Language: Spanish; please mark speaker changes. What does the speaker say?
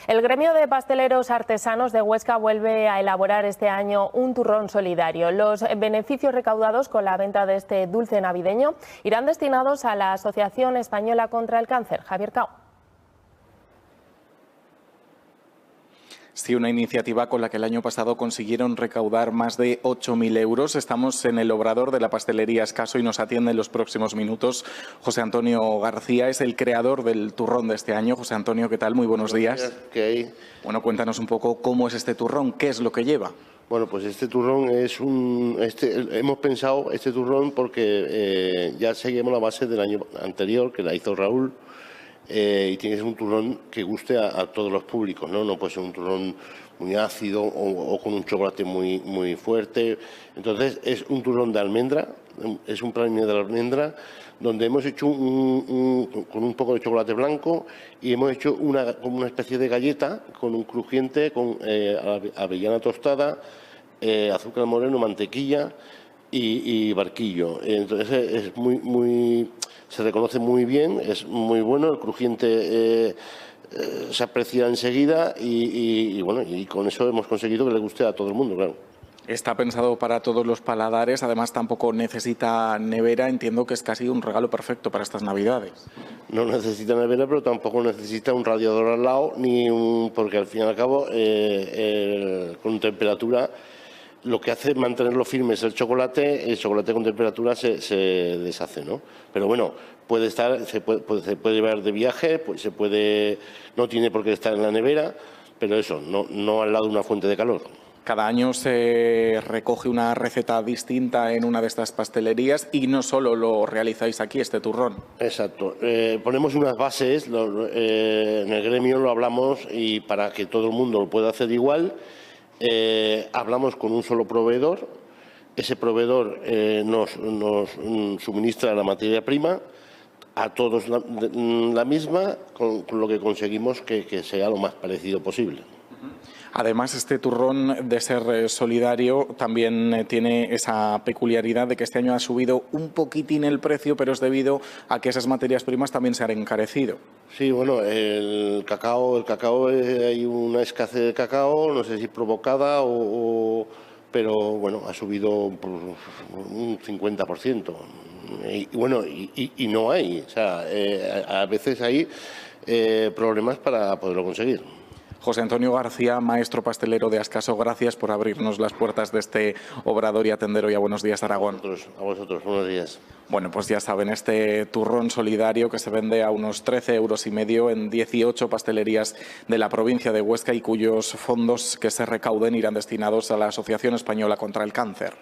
Speaker 1: El gremio de pasteleros artesanos de Huesca vuelve a elaborar este año un turrón solidario. Los beneficios recaudados con la venta de este dulce navideño irán destinados a la Asociación Española contra el Cáncer. Javier Cao.
Speaker 2: Sí, una iniciativa con la que el año pasado consiguieron recaudar más de 8.000 euros. Estamos en el obrador de la pastelería Escaso y nos atiende en los próximos minutos José Antonio García, es el creador del turrón de este año. José Antonio, ¿qué tal? Muy buenos días.
Speaker 3: ¿Qué hay?
Speaker 2: Bueno, cuéntanos un poco cómo es este turrón, qué es lo que lleva.
Speaker 3: Bueno, pues este turrón es hemos pensado este turrón porque ya seguimos la base del año anterior, que la hizo Raúl, y tiene que ser un turrón que guste a todos los públicos, ¿no? No puede ser un turrón muy ácido o con un chocolate muy fuerte. Entonces es un turrón de almendra, es un praliné de almendra, donde hemos hecho con un poco de chocolate blanco y hemos hecho como una especie de galleta con un crujiente, con avellana tostada, azúcar moreno, mantequilla y barquillo. Entonces es se reconoce muy bien, es muy bueno, el crujiente se aprecia enseguida y bueno, y con eso hemos conseguido que le guste a todo el mundo, claro.
Speaker 2: Está pensado para todos los paladares, además tampoco necesita nevera, entiendo que es casi un regalo perfecto para estas Navidades.
Speaker 3: No necesita nevera, pero tampoco necesita un radiador al lado, porque al fin y al cabo con temperatura lo que hace es mantenerlo firme es el chocolate con temperatura se deshace, ¿no? Pero bueno, se puede llevar de viaje, no tiene por qué estar en la nevera, pero eso, no al lado de una fuente de calor.
Speaker 2: Cada año se recoge una receta distinta en una de estas pastelerías y no solo lo realizáis aquí, este turrón.
Speaker 3: Exacto. Ponemos unas bases, en el gremio lo hablamos y para que todo el mundo lo pueda hacer igual, hablamos con un solo proveedor. Ese proveedor nos suministra la materia prima, a todos la misma, con lo que conseguimos que sea lo más parecido posible.
Speaker 2: Además, este turrón, de ser solidario, también tiene esa peculiaridad de que este año ha subido un poquitín el precio, pero es debido a que esas materias primas también se han encarecido.
Speaker 3: Sí, bueno, el cacao, hay una escasez de cacao, no sé si provocada pero bueno, ha subido un 50%. Y bueno, y no hay, o sea, a veces hay problemas para poderlo conseguir.
Speaker 2: José Antonio García, maestro pastelero de Ascaso, gracias por abrirnos las puertas de este obrador y atender hoy a Buenos Días Aragón.
Speaker 3: A vosotros, buenos días.
Speaker 2: Bueno, pues ya saben, este turrón solidario que se vende a unos 13,5 € en 18 pastelerías de la provincia de Huesca y cuyos fondos que se recauden irán destinados a la Asociación Española contra el Cáncer.